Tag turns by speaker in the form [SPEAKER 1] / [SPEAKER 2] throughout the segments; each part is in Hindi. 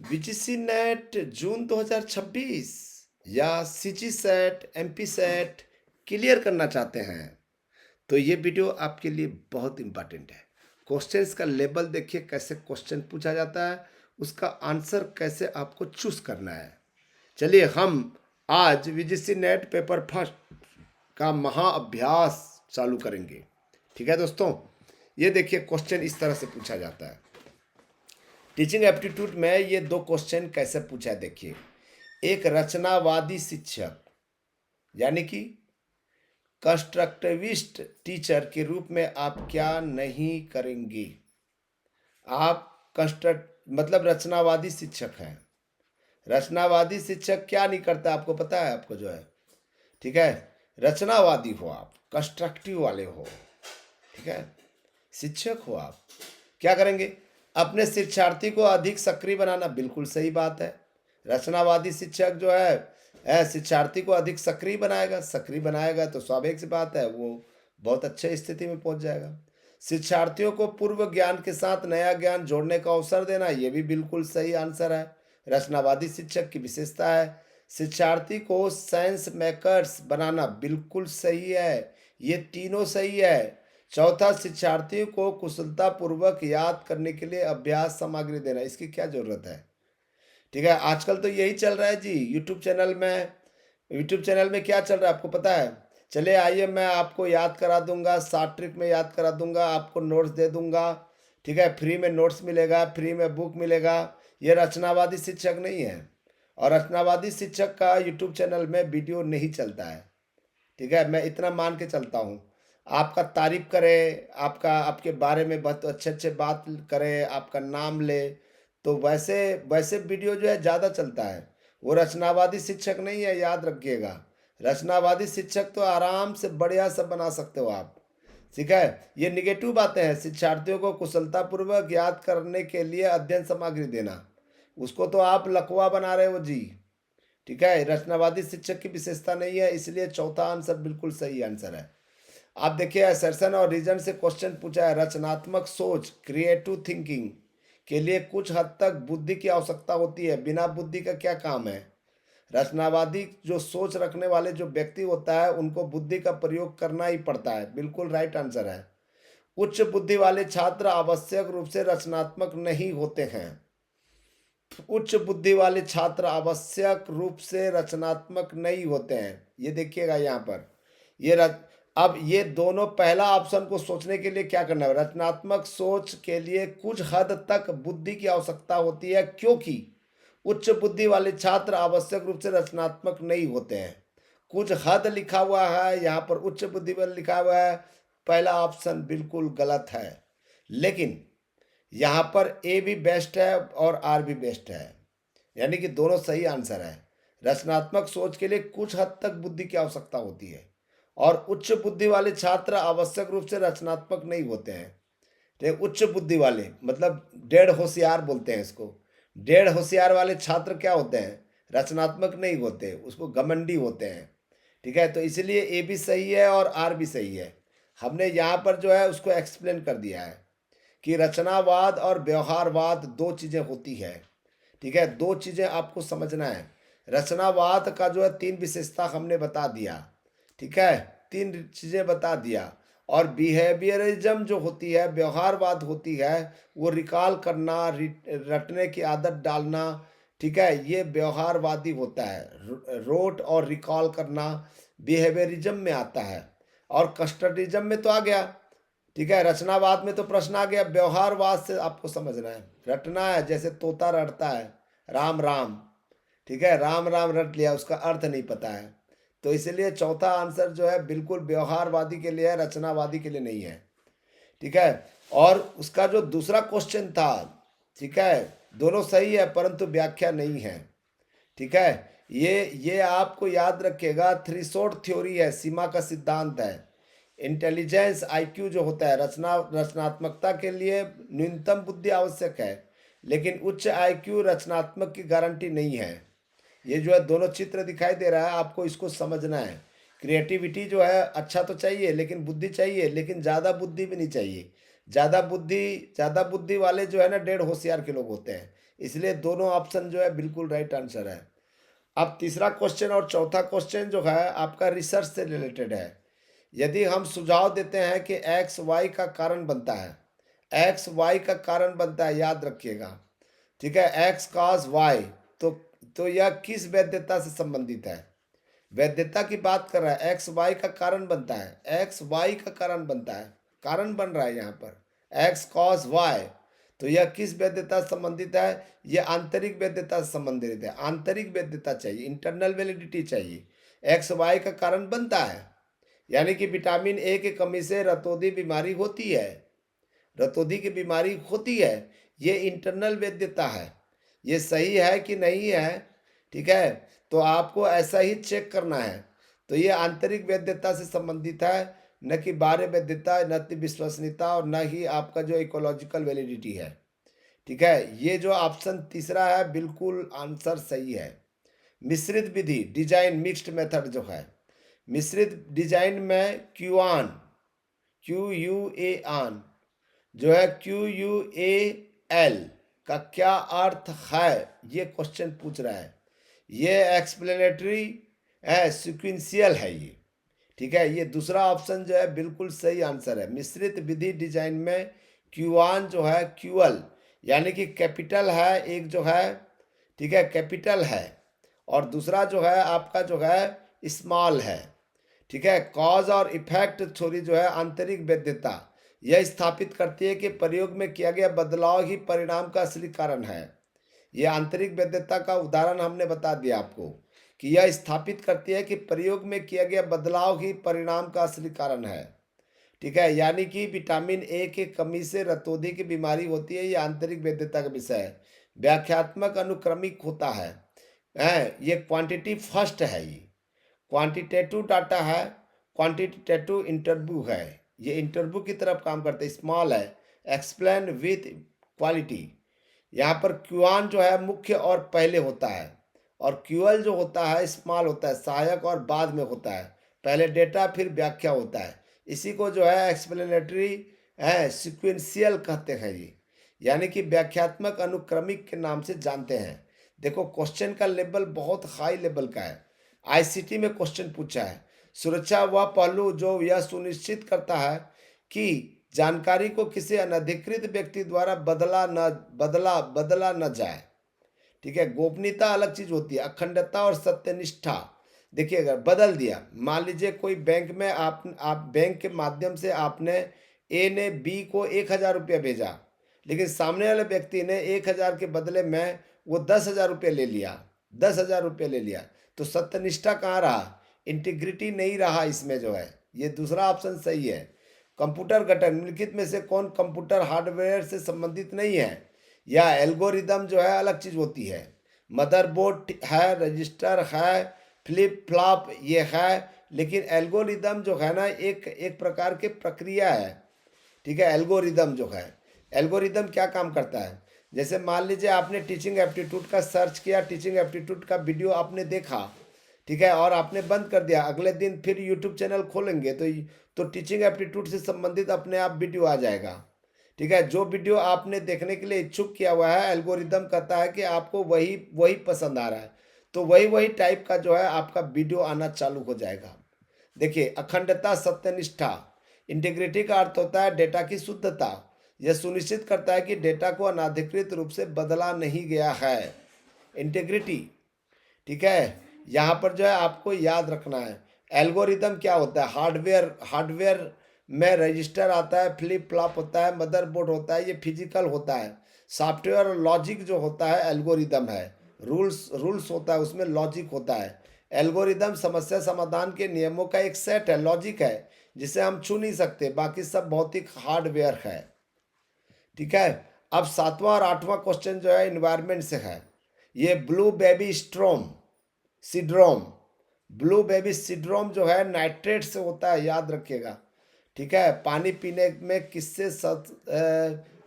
[SPEAKER 1] वीजीसी नेट जून 2026 या CG set MP set clear करना चाहते हैं तो ये वीडियो आपके लिए बहुत इंपॉर्टेंट है। क्वेश्चंस का लेवल देखिए, कैसे क्वेश्चन पूछा जाता है, उसका आंसर कैसे आपको चूज करना है। चलिए हम आज वीजीसी नेट पेपर फर्स्ट का महाअभ्यास चालू करेंगे। ठीक है दोस्तों, ये देखिए क्वेश्चन इस तरह से पूछा जाता है। टीचिंग एप्टीट्यूड में ये दो क्वेश्चन कैसे पूछा है देखिए। एक रचनावादी शिक्षक यानी कि कंस्ट्रक्टिविस्ट टीचर के रूप में आप क्या नहीं करेंगे। आप कंस्ट्रक्ट मतलब रचनावादी शिक्षक हैं। रचनावादी शिक्षक क्या नहीं करता आपको पता है, आपको जो है, ठीक है, रचनावादी हो आप, कंस्ट्रक्टिव वाले हो, ठीक है, शिक्षक हो आप, क्या करेंगे, अपने शिक्षार्थी को अधिक सक्रिय बनाना। बिल्कुल सही बात है। रचनावादी शिक्षक जो है शिक्षार्थी को अधिक सक्रिय बनाएगा। सक्रिय बनाएगा तो स्वाभाविक सी बात है वो बहुत अच्छे स्थिति में पहुंच जाएगा। शिक्षार्थियों को पूर्व ज्ञान के साथ नया ज्ञान जोड़ने का अवसर देना, ये भी बिल्कुल सही आंसर है। रचनावादी शिक्षक की विशेषता है। शिक्षार्थी को सेंस मेकर्स बनाना, बिल्कुल सही है, ये तीनों सही है। चौथा, शिक्षार्थियों को कुशलतापूर्वक याद करने के लिए अभ्यास सामग्री देना, इसकी क्या जरूरत है। ठीक है, आजकल तो यही चल रहा है जी। यूट्यूब चैनल में क्या चल रहा है आपको पता है। चलिए आइए, मैं आपको याद करा दूंगा, शॉर्ट ट्रिक में याद करा दूंगा, आपको नोट्स दे दूंगा। ठीक है, फ्री में नोट्स मिलेगा, फ्री में बुक मिलेगा। ये रचनावादी शिक्षक नहीं है। और रचनावादी शिक्षक का यूट्यूब चैनल में वीडियो नहीं चलता है। ठीक है, मैं इतना मान के चलता हूँ। आपका तारीफ करे, आपका आपके बारे में बहुत अच्छे अच्छे बात करे, आपका नाम ले, तो वैसे वैसे वीडियो जो है ज़्यादा चलता है। वो रचनावादी शिक्षक नहीं है, याद रखिएगा। रचनावादी शिक्षक तो आराम से बढ़िया सब बना सकते हो आप। ठीक है, ये निगेटिव बातें हैं। शिक्षार्थियों को कुशलतापूर्वक याद करने के लिए अध्ययन सामग्री देना, उसको तो आप लकवा बना रहे हो जी। ठीक है, रचनावादी शिक्षक की विशेषता नहीं है, इसलिए चौथा आंसर बिल्कुल सही आंसर है। आप देखिए, असर्शन और रीजन से क्वेश्चन पूछा है। रचनात्मक सोच, क्रिएटिव थिंकिंग के लिए कुछ हद तक बुद्धि की आवश्यकता होती है। बिना बुद्धि का क्या काम है। रचनावादी जो सोच रखने वाले जो व्यक्ति होता है उनको बुद्धि का प्रयोग करना ही पड़ता है, बिल्कुल राइट आंसर है। उच्च बुद्धि वाले छात्र आवश्यक रूप से रचनात्मक नहीं होते हैं। उच्च बुद्धि वाले छात्र आवश्यक रूप से रचनात्मक नहीं होते हैं, ये देखिएगा यहाँ पर। ये रच अब ये दोनों, पहला ऑप्शन को सोचने के लिए क्या करना है, रचनात्मक सोच के लिए कुछ हद तक बुद्धि की आवश्यकता होती है, क्योंकि उच्च बुद्धि वाले छात्र आवश्यक रूप से रचनात्मक नहीं होते हैं। कुछ हद लिखा हुआ है यहाँ पर, उच्च बुद्धि वाले लिखा हुआ है। पहला ऑप्शन बिल्कुल गलत है, लेकिन यहाँ पर ए भी बेस्ट है और आर भी बेस्ट है, यानी कि दोनों सही आंसर है। रचनात्मक सोच के लिए कुछ हद तक बुद्धि की आवश्यकता होती है और उच्च बुद्धि वाले छात्र आवश्यक रूप से रचनात्मक नहीं होते हैं। तो उच्च बुद्धि वाले मतलब डेढ़ होशियार बोलते हैं इसको। डेढ़ होशियार वाले छात्र क्या होते हैं, रचनात्मक नहीं होते, उसको घमंडी होते हैं। ठीक है, तो इसलिए ए भी सही है और आर भी सही है। हमने यहाँ पर जो है उसको एक्सप्लेन कर दिया है कि रचनावाद और व्यवहारवाद दो चीज़ें होती है। ठीक है, दो चीज़ें आपको समझना है। रचनावाद का जो है तीन विशेषता हमने बता दिया। ठीक है, तीन चीज़ें बता दिया। और बिहेवियरिज्म जो होती है, व्यवहारवाद होती है, वो रिकॉल करना, रटने की आदत डालना। ठीक है, ये व्यवहारवादी होता है। रोट और रिकॉल करना बिहेवियरिज्म में आता है और कस्टडिज्म में तो आ गया। ठीक है, रचनावाद में तो प्रश्न आ गया। व्यवहारवाद से आपको समझना है, रटना है, जैसे तोता रटता है राम राम। ठीक है, राम राम रट लिया, उसका अर्थ नहीं पता है। तो इसलिए चौथा आंसर जो है बिल्कुल व्यवहारवादी के लिए है, रचनावादी के लिए नहीं है। ठीक है, और उसका जो दूसरा क्वेश्चन था, ठीक है, दोनों सही है परंतु व्याख्या नहीं है। ठीक है, ये आपको याद रखिएगा, थ्रेशोल्ड थ्योरी है, सीमा का सिद्धांत है। इंटेलिजेंस आईक्यू जो होता है, रचनात्मकता के लिए न्यूनतम बुद्धि आवश्यक है, लेकिन उच्च आईक्यू रचनात्मक की गारंटी नहीं है। ये जो है दोनों चित्र दिखाई दे रहा है, आपको इसको समझना है। क्रिएटिविटी जो है अच्छा तो चाहिए, लेकिन बुद्धि चाहिए, लेकिन ज़्यादा बुद्धि भी नहीं चाहिए। ज़्यादा बुद्धि वाले जो है ना, डेढ़ होशियार के लोग होते हैं। इसलिए दोनों ऑप्शन जो है बिल्कुल राइट आंसर है। अब तीसरा क्वेश्चन और चौथा क्वेश्चन जो है आपका रिसर्च से रिलेटेड है। यदि हम सुझाव देते हैं कि एक्स वाई का कारण बनता है, एक्स वाई का कारण बनता है, याद रखिएगा, ठीक है, एक्स कॉस वाई, तो यह किस वैधता से संबंधित है? वैधता की बात कर रहा है, एक्स वाई का कारण बनता है, एक्स वाई का कारण बनता है, कारण बन रहा है यहाँ पर एक्स कॉस वाई, तो यह किस वैधता से संबंधित है? यह आंतरिक वैधता से संबंधित है। आंतरिक वैधता चाहिए, इंटरनल वैलिडिटी चाहिए। एक्स वाई का कारण बनता है, यानी कि विटामिन ए की कमी से रतौंधी बीमारी होती है, रतौंधी की बीमारी होती है, ये इंटरनल वैधता है। ये सही है कि नहीं है, ठीक है, तो आपको ऐसा ही चेक करना है। तो ये आंतरिक वैधता से संबंधित है, न कि बाह्य वैधता, न कि विश्वसनीयता, और न ही आपका जो इकोलॉजिकल वैलिडिटी है, ठीक है। ये जो ऑप्शन तीसरा है बिल्कुल आंसर सही है। मिश्रित विधि डिजाइन मिक्स्ड मेथड जो है, मिश्रित डिजाइन में क्यूआन, QUAN जो है QUAL का क्या अर्थ है, ये क्वेश्चन पूछ रहा है। ये एक्सप्लेनेटरी है, सिक्वेंशियल है ये, ठीक है। ये दूसरा ऑप्शन जो है बिल्कुल सही आंसर है। मिश्रित विधि डिजाइन में क्यूआन जो है क्यूअल, यानी कि कैपिटल है एक जो है, ठीक है, कैपिटल है, और दूसरा जो है आपका जो है स्मॉल है, ठीक है। कॉज और इफेक्ट थ्योरी जो है आंतरिक वैधता, यह स्थापित करती है कि प्रयोग में किया गया बदलाव ही परिणाम का असली कारण है। यह आंतरिक वैधता का उदाहरण हमने बता दिया आपको कि यह स्थापित करती है कि प्रयोग में किया गया बदलाव ही परिणाम का असली कारण है, ठीक है। यानी कि विटामिन ए की कमी से रतौंधी की बीमारी होती है, यह आंतरिक वैधता का विषय है। व्याख्यात्मक अनुक्रमिक होता है, ये क्वांटिटी फर्स्ट है, ये क्वांटिटेटिव डाटा है, क्वांटिटेटिव इंटरव्यू है, ये इंटरव्यू की तरफ काम करते हैं। स्मॉल है, एक्सप्लेन विथ क्वालिटी। यहाँ पर क्यूआन जो है मुख्य और पहले होता है, और क्यूएल जो होता है स्मॉल होता है, सहायक और बाद में होता है। पहले डेटा फिर व्याख्या होता है। इसी को जो है एक्सप्लेनेटरी है सिक्वेंशियल कहते हैं ये, यानी कि व्याख्यात्मक अनुक्रमिक के नाम से जानते हैं। देखो क्वेश्चन का लेवल बहुत हाई लेवल का है। आईसीटी में क्वेश्चन पूछा है, सुरक्षा वह पहलू जो यह सुनिश्चित करता है कि जानकारी को किसी अनधिकृत व्यक्ति द्वारा बदला न जाए, ठीक है। गोपनीयता अलग चीज होती है, अखंडता और सत्यनिष्ठा। देखिए अगर बदल दिया, मान लीजिए कोई बैंक में आप बैंक के माध्यम से आपने ए ने बी को 1,000 रुपया भेजा, लेकिन सामने वाले व्यक्ति ने 1,000 के बदले में वो 10,000 रुपये ले लिया, 10,000 रुपये ले लिया, तो सत्यनिष्ठा कहाँ रहा? इंटीग्रिटी नहीं रहा इसमें जो है। ये दूसरा ऑप्शन सही है। कंप्यूटर घटक निम्नलिखित में से कौन कंप्यूटर हार्डवेयर से संबंधित नहीं है? या एल्गोरिदम जो है अलग चीज होती है। मदरबोर्ड है, रजिस्टर है, फ्लिप फ्लॉप ये है, लेकिन एल्गोरिदम जो है ना एक प्रकार के प्रक्रिया है, ठीक है। एल्गोरिदम जो है, एल्गोरिदम क्या काम करता है? जैसे मान लीजिए आपने टीचिंग एप्टीट्यूड का सर्च किया, टीचिंग एप्टीट्यूड का वीडियो आपने देखा, ठीक है, और आपने बंद कर दिया, अगले दिन फिर यूट्यूब चैनल खोलेंगे तो टीचिंग एप्टीट्यूड से संबंधित अपने आप वीडियो आ जाएगा, ठीक है। जो वीडियो आपने देखने के लिए इच्छुक किया हुआ है, एल्गोरिदम कहता है कि आपको वही वही पसंद आ रहा है, तो वही टाइप का जो है आपका वीडियो आना चालू हो जाएगा। देखिए अखंडता, सत्यनिष्ठा, इंटीग्रिटी का अर्थ होता है डेटा की शुद्धता। यह सुनिश्चित करता है कि डेटा को अनाधिकृत रूप से बदला नहीं गया है, इंटीग्रिटी, ठीक है। यहाँ पर जो है आपको याद रखना है। एल्गोरिदम क्या होता है? हार्डवेयर में रजिस्टर आता है, फ्लिप फ्लॉप होता है, मदरबोर्ड होता है, ये फिजिकल होता है। सॉफ्टवेयर और लॉजिक जो होता है एल्गोरिदम है। रूल्स होता है, उसमें लॉजिक होता है। एल्गोरिदम समस्या समाधान के नियमों का एक सेट है, लॉजिक है, जिसे हम छू नहीं सकते, बाकी सब भौतिक हार्डवेयर है, ठीक है। अब सातवां और आठवां क्वेश्चन जो है इन्वायरमेंट से है। ये blue baby syndrome, blue baby syndrome जो है नाइट्रेट से होता है, याद रखिएगा, ठीक है। पानी पीने में किससे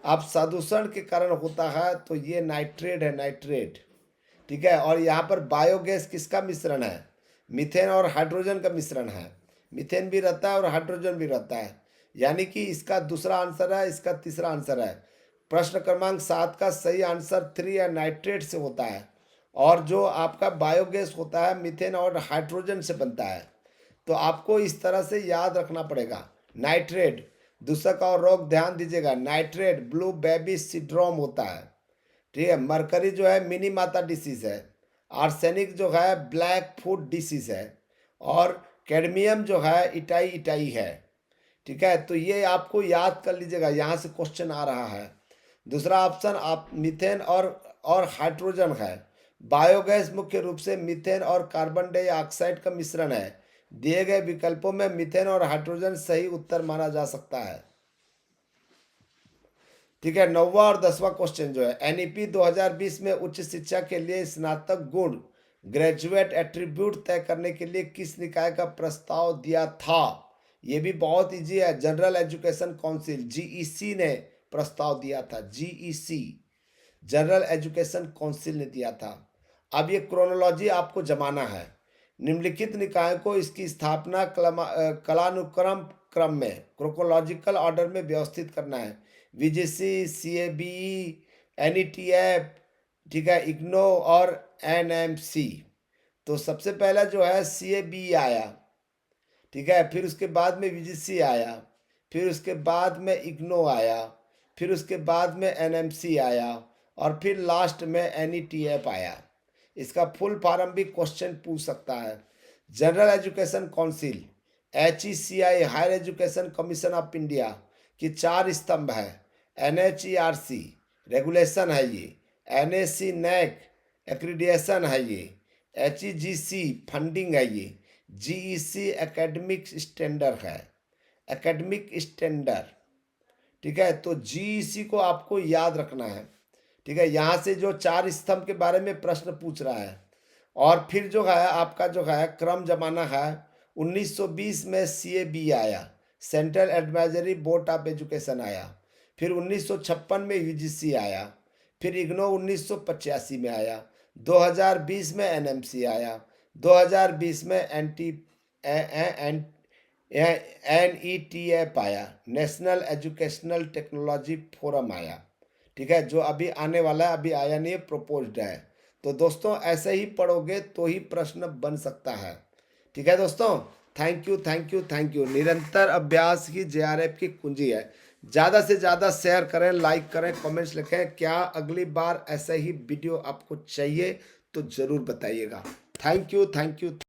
[SPEAKER 1] आप प्रदूषण के कारण होता है, तो ये नाइट्रेट है, नाइट्रेट, ठीक है। और यहाँ पर बायोगैस किसका मिश्रण है? मीथेन और हाइड्रोजन का मिश्रण है। मीथेन भी रहता है और हाइड्रोजन भी रहता है, यानी कि इसका दूसरा आंसर है, इसका तीसरा आंसर है। प्रश्न क्रमांक 7 का सही आंसर 3 या नाइट्रेट से होता है, और जो आपका बायोगैस होता है मीथेन और हाइड्रोजन से बनता है। तो आपको इस तरह से याद रखना पड़ेगा। नाइट्रेट, दूसरा का और रोग ध्यान दीजिएगा, नाइट्रेट ब्लू बेबी सिंड्रोम होता है, ठीक है। मरकरी जो है मिनी माता डिसीज है, आर्सेनिक जो है ब्लैक फूड डिसीज है, और कैडमियम जो है इटाई इटाई है, ठीक है। तो ये आपको याद कर लीजिएगा, यहाँ से क्वेश्चन आ रहा है। दूसरा ऑप्शन आप मीथेन और हाइड्रोजन है। बायोगैस मुख्य रूप से मीथेन और कार्बन डाइऑक्साइड का मिश्रण है। दिए गए विकल्पों में मीथेन और हाइड्रोजन सही उत्तर माना जा सकता है, ठीक है। 9वां और 10वां क्वेश्चन जो है, एनईपी 2020 में उच्च शिक्षा के लिए स्नातक गुण ग्रेजुएट एट्रीब्यूट तय करने के लिए किस निकाय का प्रस्ताव दिया था? ये भी बहुत इजी है, जनरल एजुकेशन काउंसिल जीईसी ने प्रस्ताव दिया था। जीईसी जनरल एजुकेशन काउंसिल ने दिया था। अब ये क्रोनोलॉजी आपको जमाना है। निम्नलिखित निकायों को इसकी स्थापना कालानुक्रम क्रम में क्रोनोलॉजिकल ऑर्डर में व्यवस्थित करना है। वीजीसी, सीएबीई, एनईटीएफ, ठीक है, इग्नो और एनएमसी। तो सबसे पहला जो है सीएबीई आया, ठीक है, फिर उसके बाद में वीजीसी आया, फिर उसके बाद में इग्नो आया, फिर उसके बाद में एनएमसी आया, और फिर लास्ट में एनईटीएफ आया। इसका फुल फॉर्म भी क्वेश्चन पूछ सकता है। General education council, HECI higher education commission of India की 4 स्तंभ है। NHERC रेगुलेशन है ये, NAC NAC एक्रीडिएशन है ये, HEGC फंडिंग है ये, GEC एकेडमिक स्टैंडर्ड है, एकेडमिक स्टैंडर्ड, ठीक है। तो GEC को आपको याद रखना है, ठीक है। यहाँ से जो 4 स्तंभ के बारे में प्रश्न पूछ रहा है। और फिर जो है आपका जो है क्रम जमाना है, 1920 में CAB आया, central advisory board of education आया, फिर 1956 में UGC आया, फिर इग्नो 1985 में आया, 2020 में NMC आया, 2020 में NETF आया, नेशनल एजुकेशनल टेक्नोलॉजी फोरम आया, ठीक है, जो अभी आने वाला है, अभी आया नहीं है, प्रपोज्ड है। तो दोस्तों ऐसे ही पढ़ोगे तो ही प्रश्न बन सकता है, ठीक है दोस्तों। Thank you thank you thank you. निरंतर अभ्यास ही JRF की कुंजी है। ज़्यादा से ज़्यादा शेयर करें, लाइक करें, कमेंट्स लिखें। क्या अगली बार ऐसे ही वीडियो आपको चाहिए तो ज़रूर बताइएगा। Thank you thank you.